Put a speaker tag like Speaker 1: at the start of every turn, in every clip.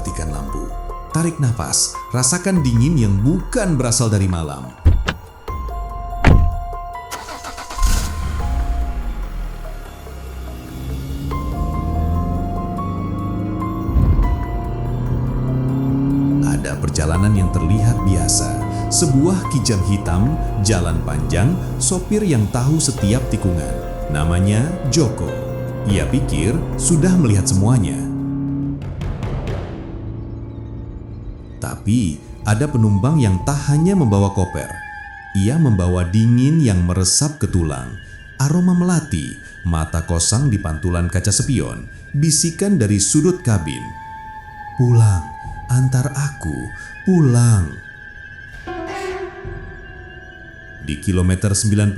Speaker 1: mematikan lampu. Tarik nafas, rasakan dingin yang bukan berasal dari malam. Ada perjalanan yang terlihat biasa. Sebuah kijang hitam, jalan panjang, sopir yang tahu setiap tikungan. Namanya Joko. Ia pikir sudah melihat semuanya. Tapi ada penumpang yang tak hanya membawa koper. Ia membawa dingin yang meresap ke tulang, aroma melati, mata kosong di pantulan kaca spion, bisikan dari sudut kabin. Pulang, antar aku, pulang. Di kilometer 90,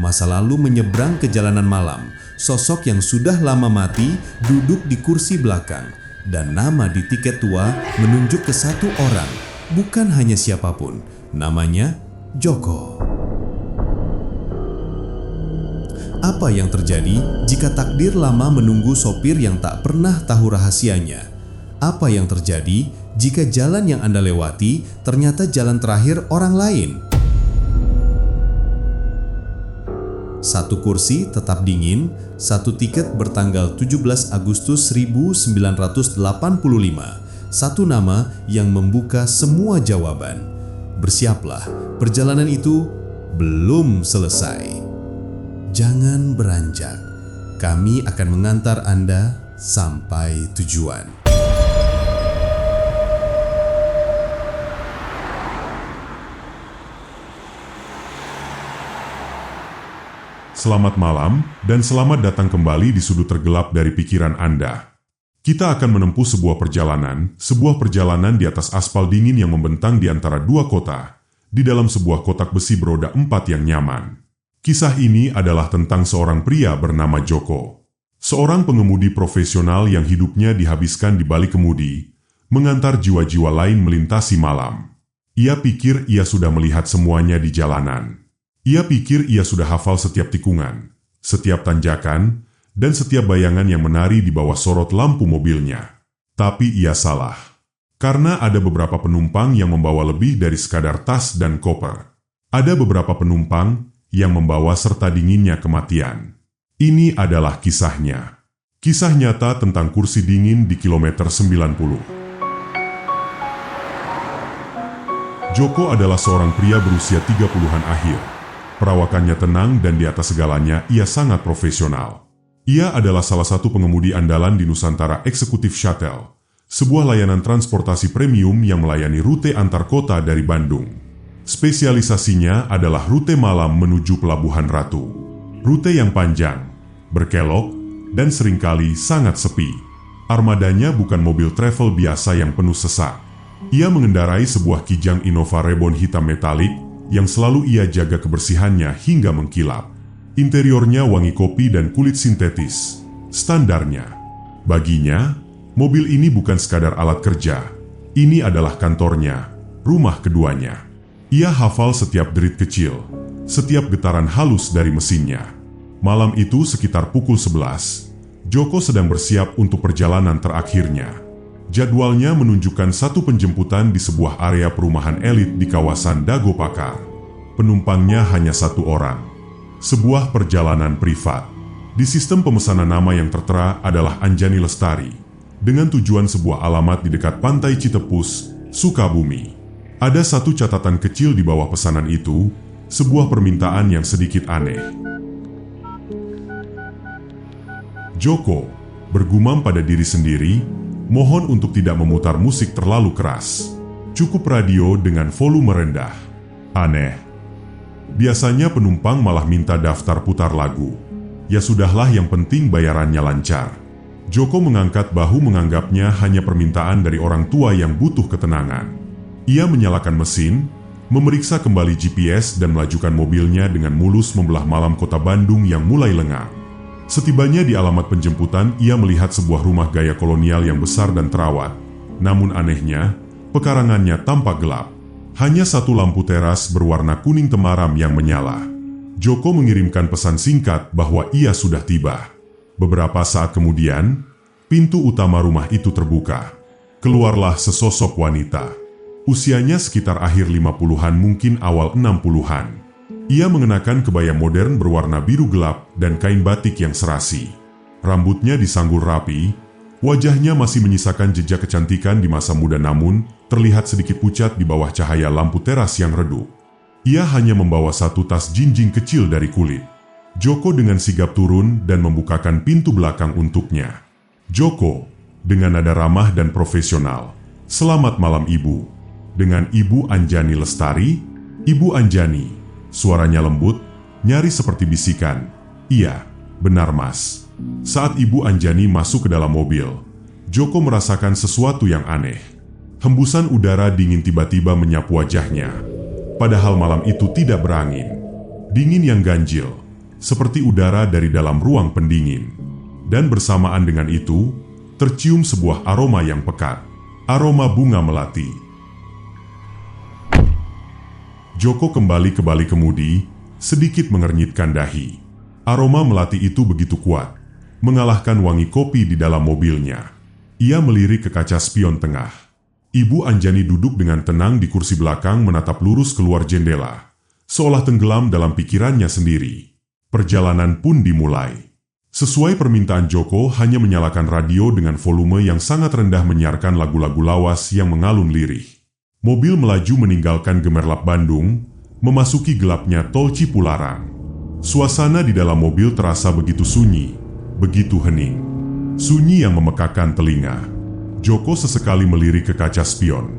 Speaker 1: masa lalu menyeberang ke jalanan malam. Sosok yang sudah lama mati duduk di kursi belakang. Dan nama di tiket tua menunjuk ke satu orang. Bukan hanya siapapun. Namanya Joko. Apa yang terjadi jika takdir lama menunggu sopir yang tak pernah tahu rahasianya? Apa yang terjadi jika jalan yang Anda lewati ternyata jalan terakhir orang lain? Satu kursi tetap dingin, satu tiket bertanggal 17 Agustus 1985, satu nama yang membuka semua jawaban. Bersiaplah, perjalanan itu belum selesai. Jangan beranjak, kami akan mengantar Anda sampai tujuan.
Speaker 2: Selamat malam dan selamat datang kembali di sudut tergelap dari pikiran Anda. Kita akan menempuh sebuah perjalanan di atas aspal dingin yang membentang di antara dua kota, di dalam sebuah kotak besi beroda 4 yang nyaman. Kisah ini adalah tentang seorang pria bernama Joko. Seorang pengemudi profesional yang hidupnya dihabiskan di balik kemudi, mengantar jiwa-jiwa lain melintasi malam. Ia pikir ia sudah melihat semuanya di jalanan. Ia pikir ia sudah hafal setiap tikungan, setiap tanjakan, dan setiap bayangan yang menari di bawah sorot lampu mobilnya. Tapi ia salah. Karena ada beberapa penumpang yang membawa lebih dari sekadar tas dan koper. Ada beberapa penumpang yang membawa serta dinginnya kematian. Ini adalah kisahnya. Kisah nyata tentang kursi dingin di kilometer 90. Joko adalah seorang pria berusia 30-an akhir. Perawakannya tenang dan di atas segalanya ia sangat profesional. Ia adalah salah satu pengemudi andalan di Nusantara Executive Shuttle, sebuah layanan transportasi premium yang melayani rute antar kota dari Bandung. Spesialisasinya adalah rute malam menuju Pelabuhan Ratu. Rute yang panjang, berkelok, dan seringkali sangat sepi. Armadanya bukan mobil travel biasa yang penuh sesak. Ia mengendarai sebuah Kijang Innova Reborn hitam metalik yang selalu ia jaga kebersihannya hingga mengkilap. Interiornya wangi kopi dan kulit sintetis, standarnya. Baginya, mobil ini bukan sekadar alat kerja. Ini adalah kantornya, rumah keduanya. Ia hafal setiap derit kecil, setiap getaran halus dari mesinnya. Malam itu sekitar pukul 11, Joko sedang bersiap untuk perjalanan terakhirnya. Jadwalnya menunjukkan satu penjemputan di sebuah area perumahan elit di kawasan Dago Pakar. Penumpangnya hanya satu orang. Sebuah perjalanan privat. Di sistem pemesanan nama yang tertera adalah Anjani Lestari, dengan tujuan sebuah alamat di dekat Pantai Citepus, Sukabumi. Ada satu catatan kecil di bawah pesanan itu, sebuah permintaan yang sedikit aneh. Joko bergumam pada diri sendiri, mohon untuk tidak memutar musik terlalu keras. Cukup radio dengan volume rendah. Aneh. Biasanya penumpang malah minta daftar putar lagu. Ya sudahlah, yang penting bayarannya lancar. Joko mengangkat bahu menganggapnya hanya permintaan dari orang tua yang butuh ketenangan. Ia menyalakan mesin, memeriksa kembali GPS dan melajukan mobilnya dengan mulus membelah malam kota Bandung yang mulai lengang. Setibanya di alamat penjemputan, ia melihat sebuah rumah gaya kolonial yang besar dan terawat. Namun anehnya, pekarangannya tampak gelap. Hanya satu lampu teras berwarna kuning temaram yang menyala. Joko mengirimkan pesan singkat bahwa ia sudah tiba. Beberapa saat kemudian, pintu utama rumah itu terbuka. keluarlah sesosok wanita. Usianya sekitar akhir 50-an mungkin awal 60-an. Ia mengenakan kebaya modern berwarna biru gelap dan kain batik yang serasi. Rambutnya disanggul rapi, wajahnya masih menyisakan jejak kecantikan di masa muda namun terlihat sedikit pucat di bawah cahaya lampu teras yang redup. Ia hanya membawa satu tas jinjing kecil dari kulit. Joko dengan sigap turun dan membukakan pintu belakang untuknya. Joko, dengan nada ramah dan profesional, "Selamat malam Ibu." Dengan Ibu Anjani Lestari? Ibu Anjani, suaranya lembut, nyaris seperti bisikan. "Iya, benar Mas." Saat Ibu Anjani masuk ke dalam mobil, Joko merasakan sesuatu yang aneh. Hembusan udara dingin tiba-tiba menyapu wajahnya. Padahal malam itu tidak berangin. Dingin yang ganjil, seperti udara dari dalam ruang pendingin. Dan bersamaan dengan itu, tercium sebuah aroma yang pekat. Aroma bunga melati. Joko kembali ke balik kemudi, sedikit mengernyitkan dahi. Aroma melati itu begitu kuat, mengalahkan wangi kopi di dalam mobilnya. Ia melirik ke kaca spion tengah. Ibu Anjani duduk dengan tenang di kursi belakang menatap lurus keluar jendela, seolah tenggelam dalam pikirannya sendiri. Perjalanan pun dimulai. Sesuai permintaan Joko hanya menyalakan radio dengan volume yang sangat rendah menyiarkan lagu-lagu lawas yang mengalun lirih. Mobil melaju meninggalkan Gemerlap Bandung, memasuki gelapnya Tol Cipularang. Suasana di dalam mobil terasa begitu sunyi, begitu hening. Sunyi yang memekakan telinga. Joko sesekali melirik ke kaca spion.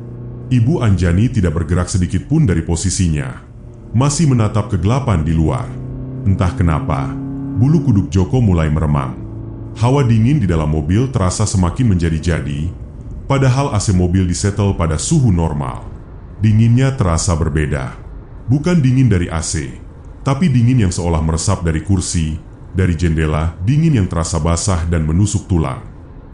Speaker 2: Ibu Anjani tidak bergerak sedikit pun dari posisinya, masih menatap kegelapan di luar. Entah kenapa, bulu kuduk Joko mulai meremang. Hawa dingin di dalam mobil terasa semakin menjadi-jadi, padahal AC mobil disetel pada suhu normal. Dinginnya terasa berbeda. Bukan dingin dari AC, tapi dingin yang seolah meresap dari kursi, dari jendela, dingin yang terasa basah dan menusuk tulang.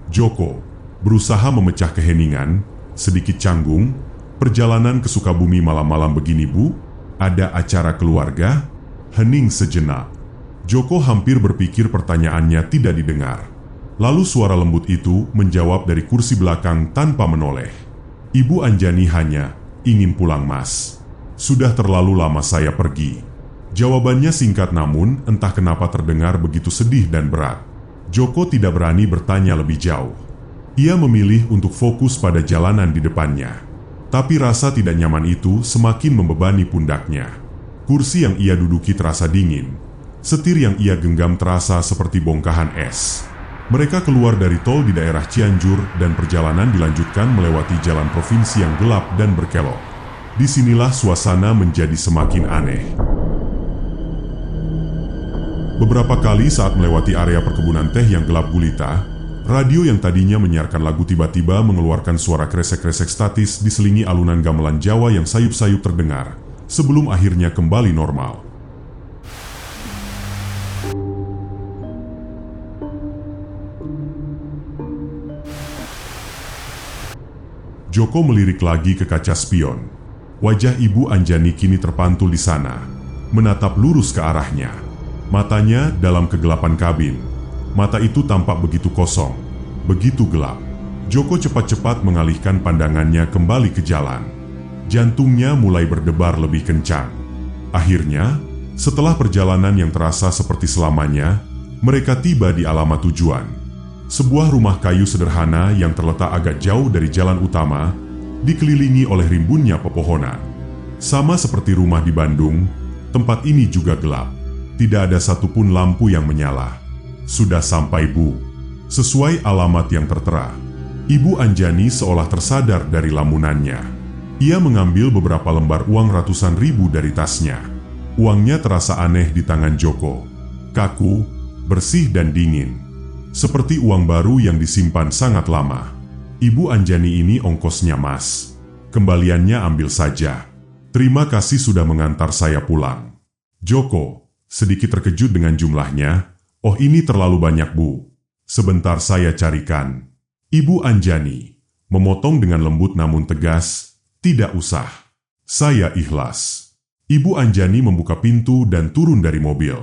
Speaker 2: Joko berusaha memecah keheningan, sedikit canggung. "Perjalanan ke Sukabumi malam-malam begini Bu? Ada acara keluarga?" Hening sejenak. Joko hampir berpikir pertanyaannya tidak didengar. Lalu suara lembut itu menjawab dari kursi belakang tanpa menoleh. "Ibu Anjani hanya ingin pulang Mas. Sudah terlalu lama saya pergi." Jawabannya singkat namun entah kenapa terdengar begitu sedih dan berat. Joko tidak berani bertanya lebih jauh. Ia memilih untuk fokus pada jalanan di depannya. Tapi rasa tidak nyaman itu semakin membebani pundaknya. Kursi yang ia duduki terasa dingin. Setir yang ia genggam terasa seperti bongkahan es. Mereka keluar dari tol di daerah Cianjur dan perjalanan dilanjutkan melewati jalan provinsi yang gelap dan berkelok. Disinilah suasana menjadi semakin aneh. Beberapa kali saat melewati area perkebunan teh yang gelap gulita, radio yang tadinya menyiarkan lagu tiba-tiba mengeluarkan suara kresek-kresek statis diselingi alunan gamelan Jawa yang sayup-sayup terdengar, sebelum akhirnya kembali normal. Joko melirik lagi ke kaca spion. Wajah Ibu Anjani kini terpantul di sana, menatap lurus ke arahnya. Matanya dalam kegelapan kabin. Mata itu tampak begitu kosong, begitu gelap. Joko cepat-cepat mengalihkan pandangannya kembali ke jalan. Jantungnya mulai berdebar lebih kencang. Akhirnya, setelah perjalanan yang terasa seperti selamanya, mereka tiba di alamat tujuan. Sebuah rumah kayu sederhana yang terletak agak jauh dari jalan utama, dikelilingi oleh rimbunnya pepohonan. Sama seperti rumah di Bandung, tempat ini juga gelap. Tidak ada satupun lampu yang menyala. "Sudah sampai Bu." Sesuai alamat yang tertera. Ibu Anjani seolah tersadar dari lamunannya. Ia mengambil beberapa lembar uang ratusan ribu dari tasnya. Uangnya terasa aneh di tangan Joko. Kaku, bersih dan dingin. Seperti uang baru yang disimpan sangat lama. "Ibu Anjani ini ongkosnya Mas. Kembaliannya ambil saja. Terima kasih sudah mengantar saya pulang." Joko sedikit terkejut dengan jumlahnya. "Oh ini terlalu banyak Bu. Sebentar saya carikan." Ibu Anjani memotong dengan lembut namun tegas, "Tidak usah. Saya ikhlas." Ibu Anjani membuka pintu dan turun dari mobil.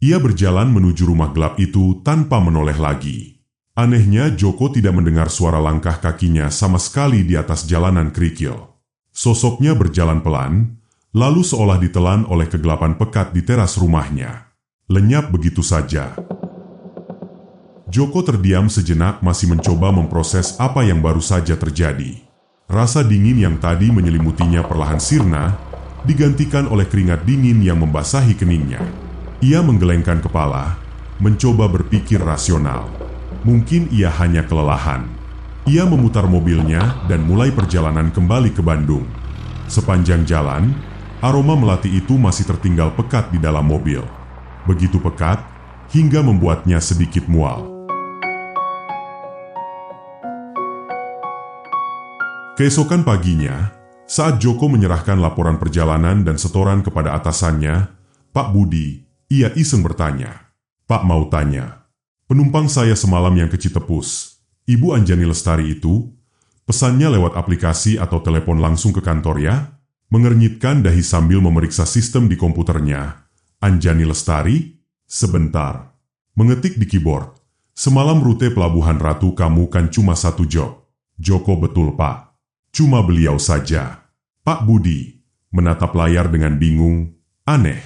Speaker 2: Ia berjalan menuju rumah gelap itu tanpa menoleh lagi. Anehnya, Joko tidak mendengar suara langkah kakinya sama sekali di atas jalanan kerikil. Sosoknya berjalan pelan, lalu seolah ditelan oleh kegelapan pekat di teras rumahnya. Lenyap begitu saja. Joko terdiam sejenak, masih mencoba memproses apa yang baru saja terjadi. Rasa dingin yang tadi menyelimutinya perlahan sirna, digantikan oleh keringat dingin yang membasahi keningnya. Ia menggelengkan kepala, mencoba berpikir rasional. Mungkin ia hanya kelelahan. Ia memutar mobilnya dan mulai perjalanan kembali ke Bandung. Sepanjang jalan, aroma melati itu masih tertinggal pekat di dalam mobil. Begitu pekat, hingga membuatnya sedikit mual. Keesokan paginya, saat Joko menyerahkan laporan perjalanan dan setoran kepada atasannya, Pak Budi, ia iseng bertanya. Pak mau tanya, penumpang saya semalam yang ke Citepus, Ibu Anjani Lestari itu, pesannya lewat aplikasi atau telepon langsung ke kantor ya? Mengernyitkan dahi sambil memeriksa sistem di komputernya. Anjani Lestari? Sebentar. Mengetik di keyboard. Semalam rute Pelabuhan Ratu kamu kan cuma 1 job. Joko betul Pak. Cuma beliau saja. Pak Budi menatap layar dengan bingung. Aneh.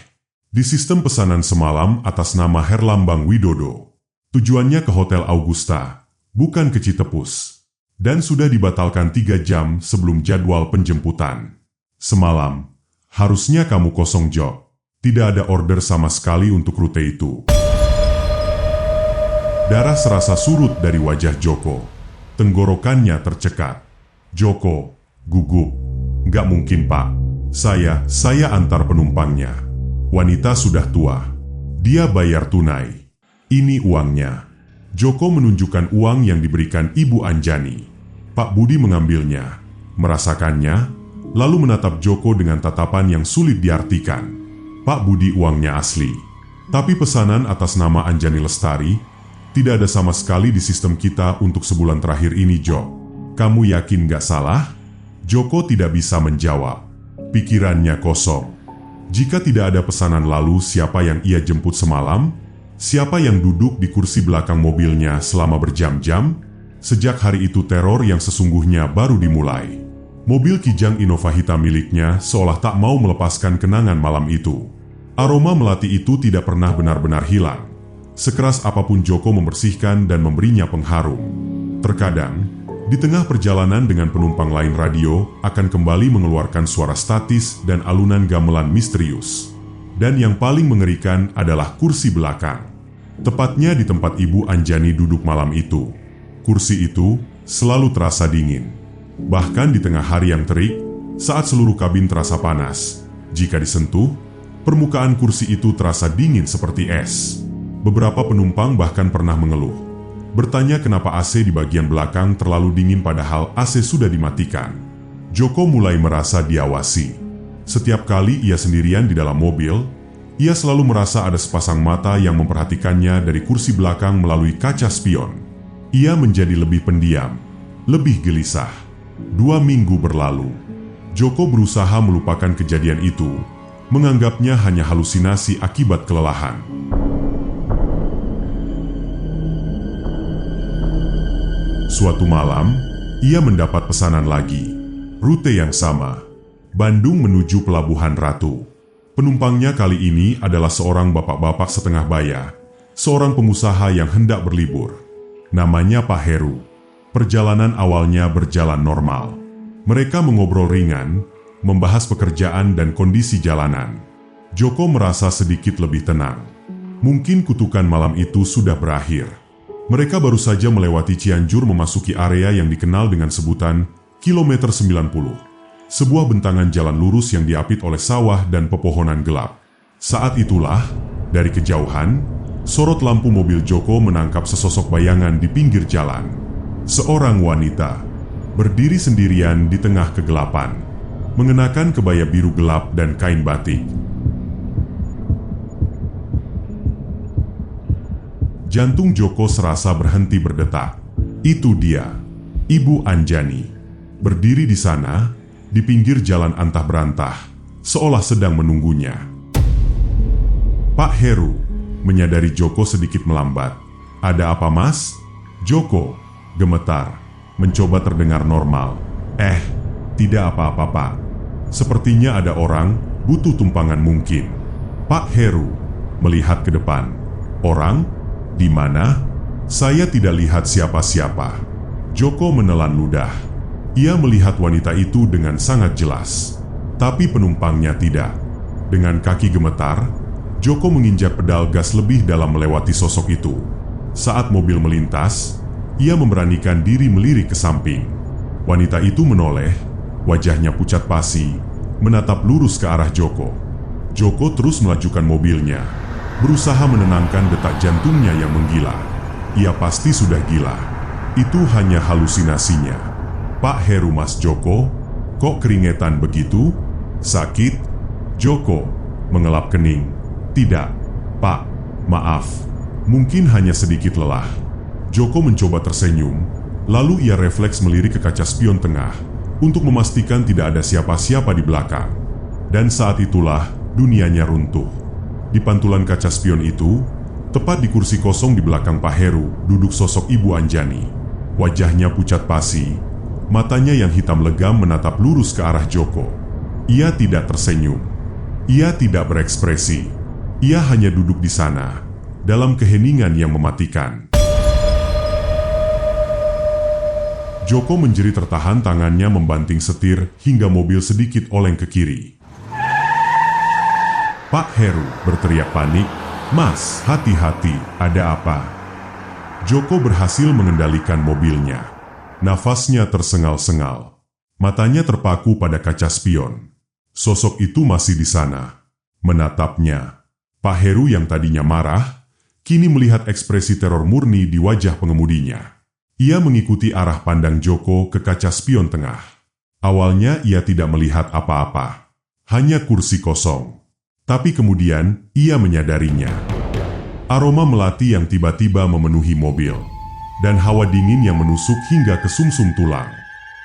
Speaker 2: Di sistem pesanan semalam atas nama Herlambang Widodo. Tujuannya ke Hotel Augusta, bukan ke Citepus. Dan sudah dibatalkan 3 jam sebelum jadwal penjemputan. Semalam, harusnya kamu kosong job. Tidak ada order sama sekali untuk rute itu. Darah serasa surut dari wajah Joko. Tenggorokannya tercekat. Joko gugup. Nggak mungkin Pak. Saya antar penumpangnya. Wanita sudah tua. Dia bayar tunai. Ini uangnya. Joko menunjukkan uang yang diberikan Ibu Anjani. Pak Budi mengambilnya, merasakannya, lalu menatap Joko dengan tatapan yang sulit diartikan. Pak Budi, uangnya asli. Tapi pesanan atas nama Anjani Lestari tidak ada sama sekali di sistem kita untuk sebulan terakhir ini, Jo. Kamu yakin gak salah? Joko tidak bisa menjawab. Pikirannya kosong. Jika tidak ada pesanan, lalu siapa yang ia jemput semalam? Siapa yang duduk di kursi belakang mobilnya selama berjam-jam? Sejak hari itu teror yang sesungguhnya baru dimulai. Mobil Kijang Innova hitam miliknya seolah tak mau melepaskan kenangan malam itu. Aroma melati itu tidak pernah benar-benar hilang. Sekeras apapun Joko membersihkan dan memberinya pengharum. Terkadang, di tengah perjalanan dengan penumpang lain, radio akan kembali mengeluarkan suara statis dan alunan gamelan misterius. Dan yang paling mengerikan adalah kursi belakang. Tepatnya di tempat Ibu Anjani duduk malam itu. Kursi itu selalu terasa dingin. Bahkan di tengah hari yang terik, saat seluruh kabin terasa panas. Jika disentuh, permukaan kursi itu terasa dingin seperti es. Beberapa penumpang bahkan pernah mengeluh. Bertanya kenapa AC di bagian belakang terlalu dingin padahal AC sudah dimatikan. Joko mulai merasa diawasi. Setiap kali ia sendirian di dalam mobil, ia selalu merasa ada sepasang mata yang memperhatikannya dari kursi belakang melalui kaca spion. Ia menjadi lebih pendiam, lebih gelisah. 2 minggu berlalu. Joko berusaha melupakan kejadian itu, menganggapnya hanya halusinasi akibat kelelahan. Suatu malam, ia mendapat pesanan lagi. Rute yang sama, Bandung menuju Pelabuhan Ratu. Penumpangnya kali ini adalah seorang bapak-bapak setengah baya, seorang pengusaha yang hendak berlibur. Namanya Pak Heru. Perjalanan awalnya berjalan normal. Mereka mengobrol ringan, membahas pekerjaan dan kondisi jalanan. Joko merasa sedikit lebih tenang. Mungkin kutukan malam itu sudah berakhir. Mereka baru saja melewati Cianjur memasuki area yang dikenal dengan sebutan Kilometer 90. Sebuah bentangan jalan lurus yang diapit oleh sawah dan pepohonan gelap. Saat itulah, dari kejauhan, sorot lampu mobil Joko menangkap sesosok bayangan di pinggir jalan. Seorang wanita, berdiri sendirian di tengah kegelapan, mengenakan kebaya biru gelap dan kain batik. Jantung Joko serasa berhenti berdetak. Itu dia, Ibu Anjani. Berdiri di sana, di pinggir jalan antah berantah, seolah sedang menunggunya. Pak Heru, menyadari Joko sedikit melambat. Ada apa, Mas? Joko gemetar, mencoba terdengar normal. Tidak apa-apa, Pak. Sepertinya ada orang butuh tumpangan mungkin. Pak Heru melihat ke depan. Orang? Di mana? Saya tidak lihat siapa-siapa. Joko menelan ludah. Ia melihat wanita itu dengan sangat jelas. Tapi penumpangnya tidak. Dengan kaki gemetar, Joko menginjak pedal gas lebih dalam melewati sosok itu. Saat mobil melintas, ia memberanikan diri melirik ke samping. Wanita itu menoleh, wajahnya pucat pasi, menatap lurus ke arah Joko. Joko terus melajukan mobilnya, berusaha menenangkan detak jantungnya yang menggila. Ia pasti sudah gila. Itu hanya halusinasinya. Pak Heru, Mas Joko, kok keringetan begitu? Sakit? Joko mengelap kening. Tidak, Pak, maaf. Mungkin hanya sedikit lelah. Joko mencoba tersenyum, lalu ia refleks melirik ke kaca spion tengah untuk memastikan tidak ada siapa-siapa di belakang. Dan saat itulah dunianya runtuh. Di pantulan kaca spion itu, tepat di kursi kosong di belakang Pak Heru, duduk sosok Ibu Anjani. Wajahnya pucat pasi, matanya yang hitam legam menatap lurus ke arah Joko. Ia tidak tersenyum. Ia tidak berekspresi. Ia hanya duduk di sana, dalam keheningan yang mematikan. Joko menjerit tertahan, tangannya membanting setir hingga mobil sedikit oleng ke kiri. Pak Heru berteriak panik, "Mas, hati-hati, ada apa?" Joko berhasil mengendalikan mobilnya. Nafasnya tersengal-sengal. Matanya terpaku pada kaca spion. Sosok itu masih di sana, menatapnya. Pak Heru yang tadinya marah, kini melihat ekspresi teror murni di wajah pengemudinya. Ia mengikuti arah pandang Joko ke kaca spion tengah. Awalnya ia tidak melihat apa-apa, hanya kursi kosong. Tapi kemudian ia menyadarinya. Aroma melati yang tiba-tiba memenuhi mobil, dan hawa dingin yang menusuk hingga ke sumsum tulang.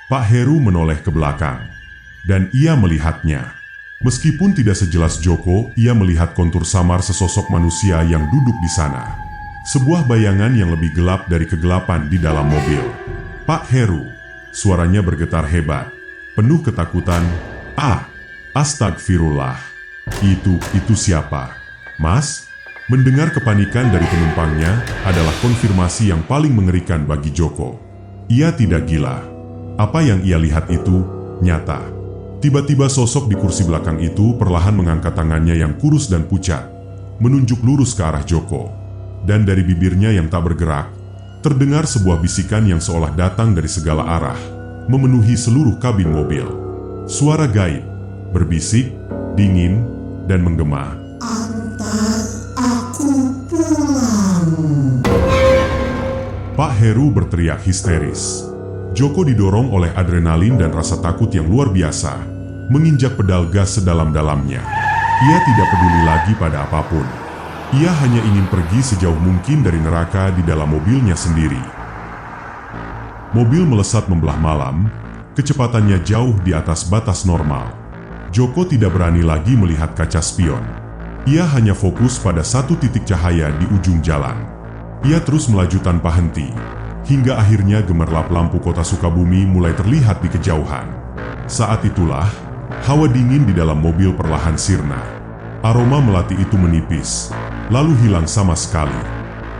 Speaker 2: Pak Heru menoleh ke belakang, dan ia melihatnya. Meskipun tidak sejelas Joko, ia melihat kontur samar sesosok manusia yang duduk di sana. Sebuah bayangan yang lebih gelap dari kegelapan di dalam mobil. "Pak Heru," suaranya bergetar hebat, penuh ketakutan. Astagfirullah. Itu siapa? Mas? Mendengar kepanikan dari penumpangnya adalah konfirmasi yang paling mengerikan bagi Joko. Ia tidak gila. Apa yang ia lihat itu nyata. Tiba-tiba sosok di kursi belakang itu perlahan mengangkat tangannya yang kurus dan pucat, menunjuk lurus ke arah Joko. Dan dari bibirnya yang tak bergerak, terdengar sebuah bisikan yang seolah datang dari segala arah, memenuhi seluruh kabin mobil. Suara gaib, berbisik, dingin, dan menggema.
Speaker 3: "Antar aku pulang."
Speaker 2: Pak Heru berteriak histeris. Joko didorong oleh adrenalin dan rasa takut yang luar biasa, menginjak pedal gas sedalam-dalamnya. Ia tidak peduli lagi pada apapun. Ia hanya ingin pergi sejauh mungkin dari neraka di dalam mobilnya sendiri. Mobil melesat membelah malam, kecepatannya jauh di atas batas normal. Joko tidak berani lagi melihat kaca spion. Ia hanya fokus pada satu titik cahaya di ujung jalan. Ia terus melaju tanpa henti, hingga akhirnya gemerlap lampu kota Sukabumi mulai terlihat di kejauhan. Saat itulah, hawa dingin di dalam mobil perlahan sirna. Aroma melati itu menipis, lalu hilang sama sekali.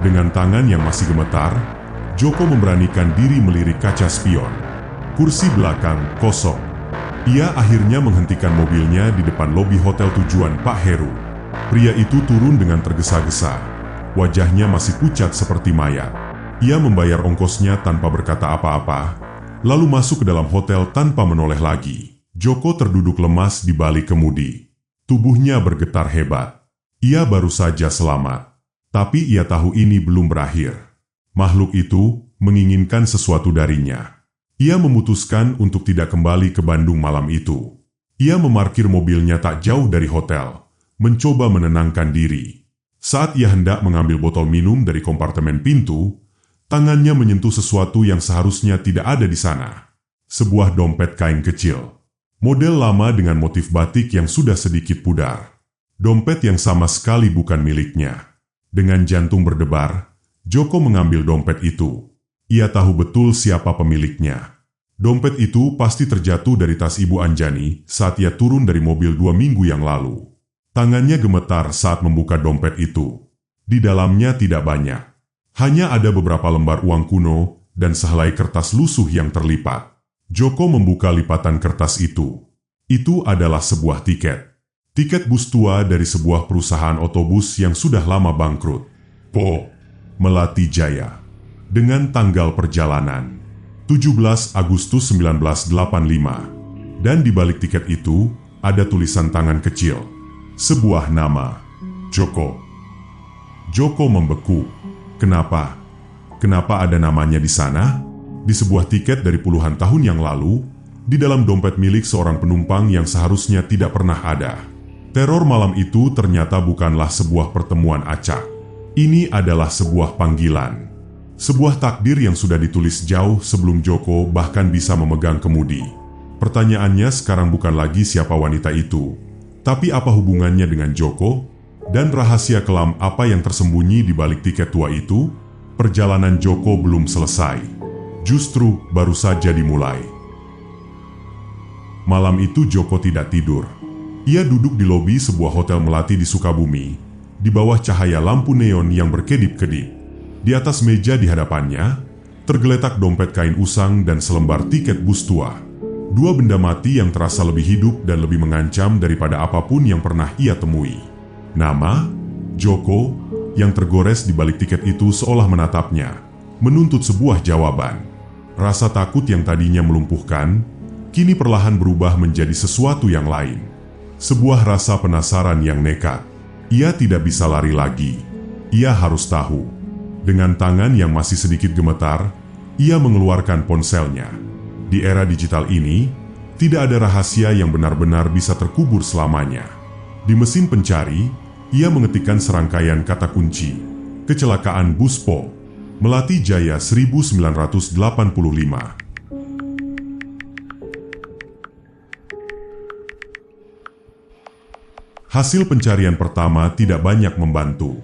Speaker 2: Dengan tangan yang masih gemetar, Joko memberanikan diri melirik kaca spion. Kursi belakang kosong. Ia akhirnya menghentikan mobilnya di depan lobi hotel tujuan Pak Heru. Pria itu turun dengan tergesa-gesa. Wajahnya masih pucat seperti mayat. Ia membayar ongkosnya tanpa berkata apa-apa, lalu masuk ke dalam hotel tanpa menoleh lagi. Joko terduduk lemas di balik kemudi. Tubuhnya bergetar hebat. Ia baru saja selamat. Tapi ia tahu ini belum berakhir. Makhluk itu menginginkan sesuatu darinya. Ia memutuskan untuk tidak kembali ke Bandung malam itu. Ia memarkir mobilnya tak jauh dari hotel, mencoba menenangkan diri. Saat ia hendak mengambil botol minum dari kompartemen pintu, tangannya menyentuh sesuatu yang seharusnya tidak ada di sana. Sebuah dompet kain kecil. Model lama dengan motif batik yang sudah sedikit pudar. Dompet yang sama sekali bukan miliknya. Dengan jantung berdebar, Joko mengambil dompet itu. Ia tahu betul siapa pemiliknya. Dompet itu pasti terjatuh dari tas Ibu Anjani saat ia turun dari mobil 2 minggu yang lalu. Tangannya gemetar saat membuka dompet itu. Di dalamnya tidak banyak. Hanya ada beberapa lembar uang kuno dan sehelai kertas lusuh yang terlipat. Joko membuka lipatan kertas itu. Itu adalah sebuah tiket. Tiket bus tua dari sebuah perusahaan otobus yang sudah lama bangkrut. Po. Melati Jaya. Dengan tanggal perjalanan 17 Agustus 1985. Dan di balik tiket itu ada tulisan tangan kecil. Sebuah nama. Joko. Joko membeku. Kenapa? Kenapa ada namanya di sana? Di sebuah tiket dari puluhan tahun yang lalu, di dalam dompet milik seorang penumpang yang seharusnya tidak pernah ada. Teror malam itu ternyata bukanlah sebuah pertemuan acak. Ini adalah sebuah panggilan. Sebuah takdir yang sudah ditulis jauh sebelum Joko bahkan bisa memegang kemudi. Pertanyaannya sekarang bukan lagi siapa wanita itu, tapi apa hubungannya dengan Joko? Dan rahasia kelam apa yang tersembunyi di balik tiket tua itu? Perjalanan Joko belum selesai. Justru baru saja dimulai. Malam itu Joko tidak tidur. Ia duduk di lobi sebuah hotel melati di Sukabumi, di bawah cahaya lampu neon yang berkedip-kedip. Di atas meja di hadapannya, tergeletak dompet kain usang dan selembar tiket bus tua. Dua benda mati yang terasa lebih hidup dan lebih mengancam daripada apapun yang pernah ia temui. Nama, Joko, yang tergores di balik tiket itu seolah menatapnya, menuntut sebuah jawaban. Rasa takut yang tadinya melumpuhkan, kini perlahan berubah menjadi sesuatu yang lain. Sebuah rasa penasaran yang nekat. Ia tidak bisa lari lagi. Ia harus tahu. Dengan tangan yang masih sedikit gemetar, ia mengeluarkan ponselnya. Di era digital ini, tidak ada rahasia yang benar-benar bisa terkubur selamanya. Di mesin pencari, ia mengetikkan serangkaian kata kunci. Kecelakaan bus Po. Melati Jaya 1985. Hasil pencarian pertama tidak banyak membantu.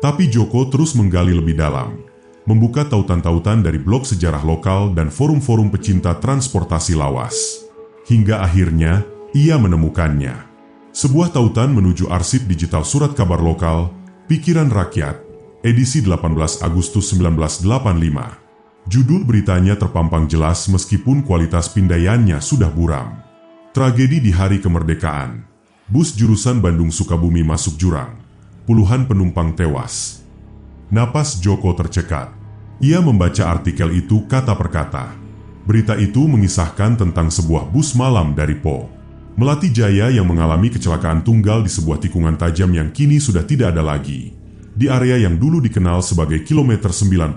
Speaker 2: Tapi Joko terus menggali lebih dalam, membuka tautan-tautan dari blog sejarah lokal dan forum-forum pecinta transportasi lawas. Hingga akhirnya, ia menemukannya. Sebuah tautan menuju arsip digital surat kabar lokal, Pikiran Rakyat, edisi 18 Agustus 1985. Judul beritanya terpampang jelas meskipun kualitas pindaiannya sudah buram. Tragedi di hari kemerdekaan. Bus jurusan Bandung-Sukabumi masuk jurang. Puluhan penumpang tewas. Napas Joko tercekat. Ia membaca artikel itu kata per kata. Berita itu mengisahkan tentang sebuah bus malam dari Po. Melati Jaya yang mengalami kecelakaan tunggal di sebuah tikungan tajam yang kini sudah tidak ada lagi. Di area yang dulu dikenal sebagai kilometer 90.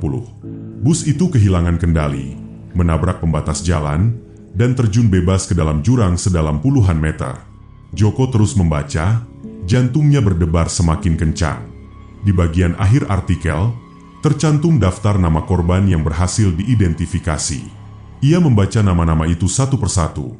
Speaker 2: Bus itu kehilangan kendali, menabrak pembatas jalan, dan terjun bebas ke dalam jurang sedalam puluhan meter. Joko terus membaca, jantungnya berdebar semakin kencang. Di bagian akhir artikel, tercantum daftar nama korban yang berhasil diidentifikasi. Ia membaca nama-nama itu satu persatu,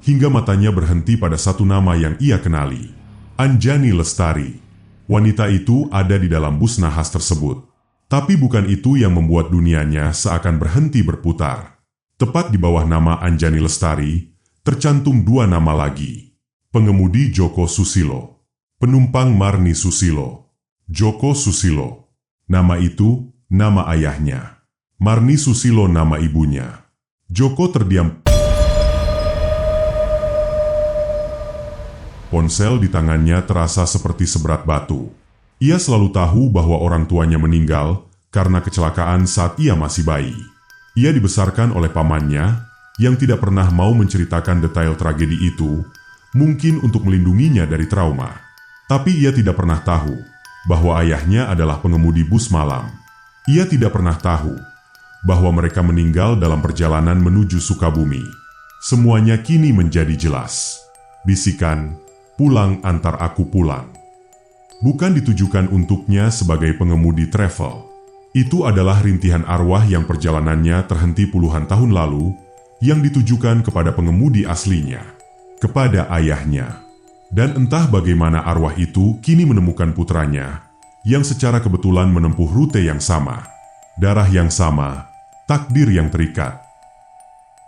Speaker 2: hingga matanya berhenti pada satu nama yang ia kenali. Anjani Lestari. Wanita itu ada di dalam bus nahas tersebut. Tapi bukan itu yang membuat dunianya seakan berhenti berputar. Tepat di bawah nama Anjani Lestari, tercantum dua nama lagi. Pengemudi Joko Susilo. Penumpang Marni Susilo. Joko Susilo. Nama itu, nama ayahnya. Marni Susilo nama ibunya. Joko terdiam. Ponsel di tangannya terasa seperti seberat batu. Ia selalu tahu bahwa orang tuanya meninggal karena kecelakaan saat ia masih bayi. Ia dibesarkan oleh pamannya yang tidak pernah mau menceritakan detail tragedi itu, mungkin untuk melindunginya dari trauma. Tapi ia tidak pernah tahu bahwa ayahnya adalah pengemudi bus malam. Ia tidak pernah tahu bahwa mereka meninggal dalam perjalanan menuju Sukabumi. Semuanya kini menjadi jelas. Bisikan, "Pulang antar aku pulang." Bukan ditujukan untuknya sebagai pengemudi travel. Itu adalah rintihan arwah yang perjalanannya terhenti puluhan tahun lalu, yang ditujukan kepada pengemudi aslinya, kepada ayahnya. Dan entah bagaimana arwah itu kini menemukan putranya, yang secara kebetulan menempuh rute yang sama, darah yang sama, takdir yang terikat.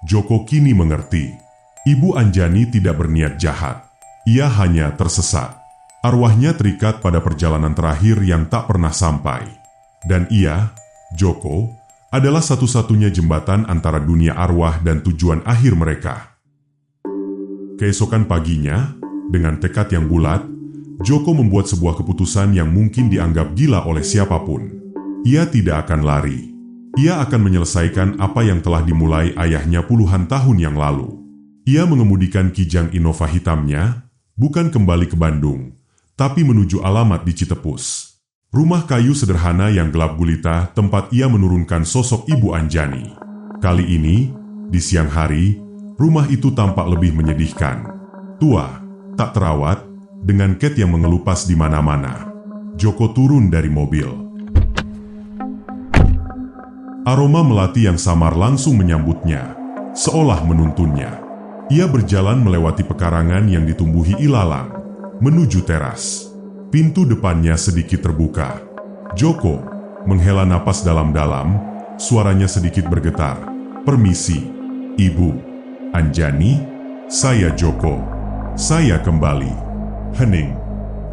Speaker 2: Joko kini mengerti, Ibu Anjani tidak berniat jahat. Ia hanya tersesat. Arwahnya terikat pada perjalanan terakhir yang tak pernah sampai. Dan ia, Joko, adalah satu-satunya jembatan antara dunia arwah dan tujuan akhir mereka. Keesokan paginya, dengan tekad yang bulat, Joko membuat sebuah keputusan yang mungkin dianggap gila oleh siapapun. Ia tidak akan lari. Ia akan menyelesaikan apa yang telah dimulai ayahnya puluhan tahun yang lalu. Ia mengemudikan Kijang Innova hitamnya, bukan kembali ke Bandung, tapi menuju alamat di Citepus. Rumah kayu sederhana yang gelap gulita tempat ia menurunkan sosok Ibu Anjani. Kali ini, di siang hari, rumah itu tampak lebih menyedihkan. Tua, tak terawat, dengan cat yang mengelupas di mana-mana. Joko turun dari mobil. Aroma melati yang samar langsung menyambutnya, seolah menuntunnya. Ia berjalan melewati pekarangan yang ditumbuhi ilalang, menuju teras. Pintu depannya sedikit terbuka. Joko menghela napas dalam-dalam, suaranya sedikit bergetar. "Permisi, Ibu Anjani, saya Joko. Saya kembali." Hening.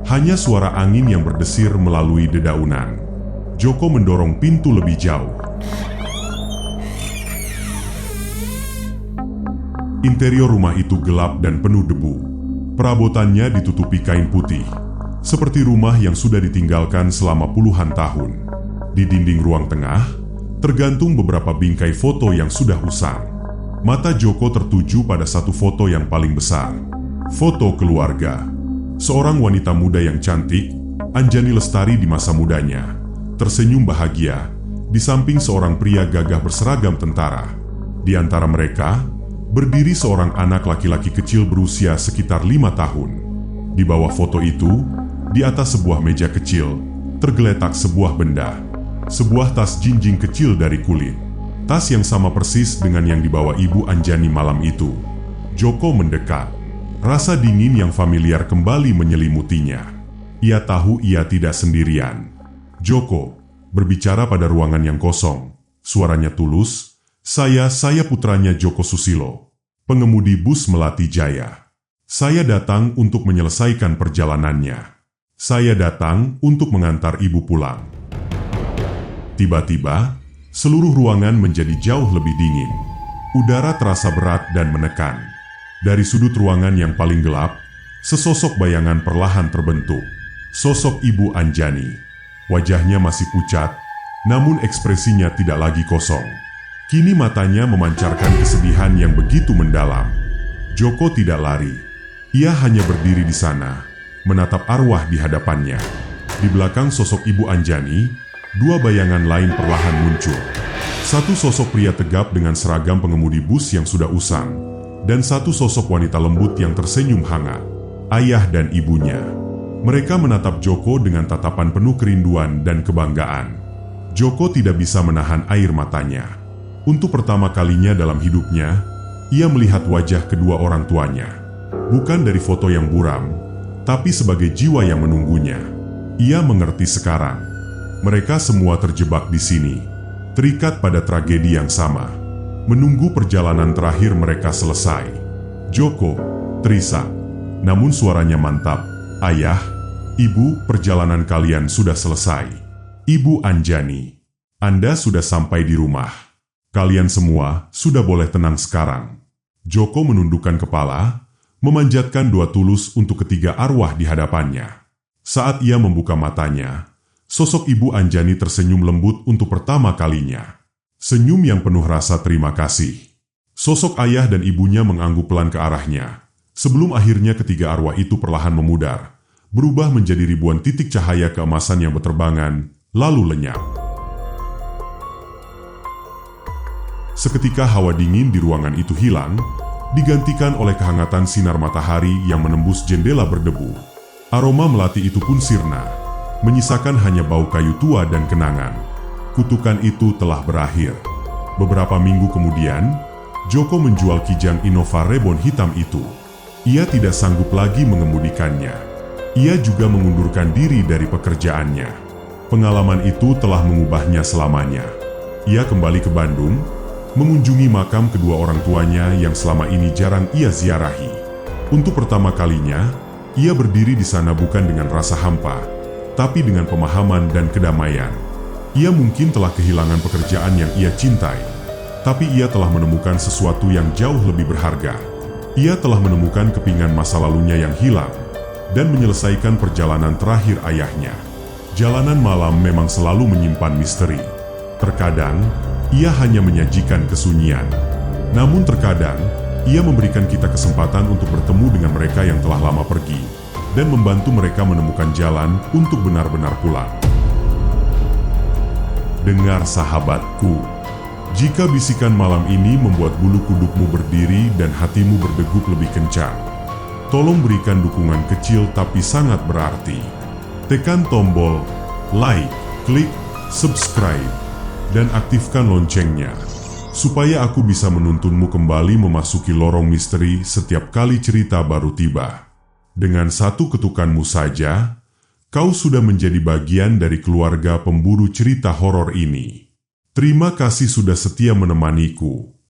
Speaker 2: Hanya suara angin yang berdesir melalui dedaunan. Joko mendorong pintu lebih jauh. Interior rumah itu gelap dan penuh debu. Perabotannya ditutupi kain putih, seperti rumah yang sudah ditinggalkan selama puluhan tahun. Di dinding ruang tengah, tergantung beberapa bingkai foto yang sudah usang. Mata Joko tertuju pada satu foto yang paling besar. Foto keluarga. Seorang wanita muda yang cantik, Anjani Lestari di masa mudanya, tersenyum bahagia, di samping seorang pria gagah berseragam tentara. Di antara mereka, berdiri seorang anak laki-laki kecil berusia sekitar 5 tahun. Di bawah foto itu, di atas sebuah meja kecil, tergeletak sebuah benda. Sebuah tas jinjing kecil dari kulit. Tas yang sama persis dengan yang dibawa Ibu Anjani malam itu. Joko mendekat. Rasa dingin yang familiar kembali menyelimutinya. Ia tahu ia tidak sendirian. Joko berbicara pada ruangan yang kosong. Suaranya tulus. Saya putranya Joko Susilo, pengemudi bus Melati Jaya. Saya datang untuk menyelesaikan perjalanannya. Saya datang untuk mengantar ibu pulang." Tiba-tiba, seluruh ruangan menjadi jauh lebih dingin. Udara terasa berat dan menekan. Dari sudut ruangan yang paling gelap, sesosok bayangan perlahan terbentuk. Sosok Ibu Anjani. Wajahnya masih pucat, namun ekspresinya tidak lagi kosong. Kini matanya memancarkan kesedihan yang begitu mendalam. Joko tidak lari. Ia hanya berdiri di sana, menatap arwah di hadapannya. Di belakang sosok Ibu Anjani, dua bayangan lain perlahan muncul. Satu sosok pria tegap dengan seragam pengemudi bus yang sudah usang, dan satu sosok wanita lembut yang tersenyum hangat. Ayah dan ibunya. Mereka menatap Joko dengan tatapan penuh kerinduan dan kebanggaan. Joko tidak bisa menahan air matanya. Untuk pertama kalinya dalam hidupnya, ia melihat wajah kedua orang tuanya. Bukan dari foto yang buram, tapi sebagai jiwa yang menunggunya. Ia mengerti sekarang. Mereka semua terjebak di sini, terikat pada tragedi yang sama, menunggu perjalanan terakhir mereka selesai. Joko terisak, namun suaranya mantap. "Ayah, Ibu, perjalanan kalian sudah selesai. Ibu Anjani, Anda sudah sampai di rumah. Kalian semua sudah boleh tenang sekarang." Joko menundukkan kepala, memanjatkan doa tulus untuk ketiga arwah di hadapannya. Saat ia membuka matanya, sosok Ibu Anjani tersenyum lembut untuk pertama kalinya. Senyum yang penuh rasa terima kasih. Sosok ayah dan ibunya mengangguk pelan ke arahnya, sebelum akhirnya ketiga arwah itu perlahan memudar, berubah menjadi ribuan titik cahaya keemasan yang berterbangan, lalu lenyap. Seketika hawa dingin di ruangan itu hilang, digantikan oleh kehangatan sinar matahari yang menembus jendela berdebu. Aroma melati itu pun sirna, menyisakan hanya bau kayu tua dan kenangan. Kutukan itu telah berakhir. Beberapa minggu kemudian, Joko menjual Kijang Innova Reborn hitam itu. Ia tidak sanggup lagi mengemudikannya. Ia juga mengundurkan diri dari pekerjaannya. Pengalaman itu telah mengubahnya selamanya. Ia kembali ke Bandung, mengunjungi makam kedua orang tuanya yang selama ini jarang ia ziarahi. Untuk pertama kalinya, ia berdiri di sana bukan dengan rasa hampa, tapi dengan pemahaman dan kedamaian. Ia mungkin telah kehilangan pekerjaan yang ia cintai, tapi ia telah menemukan sesuatu yang jauh lebih berharga. Ia telah menemukan kepingan masa lalunya yang hilang, dan menyelesaikan perjalanan terakhir ayahnya. Jalanan malam memang selalu menyimpan misteri. Terkadang, ia hanya menyajikan kesunyian. Namun terkadang, ia memberikan kita kesempatan untuk bertemu dengan mereka yang telah lama pergi, dan membantu mereka menemukan jalan untuk benar-benar pulang. Dengar sahabatku, jika bisikan malam ini membuat bulu kudukmu berdiri dan hatimu berdegup lebih kencang, tolong berikan dukungan kecil tapi sangat berarti. Tekan tombol like, klik subscribe, dan aktifkan loncengnya, supaya aku bisa menuntunmu kembali memasuki lorong misteri setiap kali cerita baru tiba. Dengan satu ketukanmu saja, kau sudah menjadi bagian dari keluarga pemburu cerita horor ini. Terima kasih sudah setia menemaniku.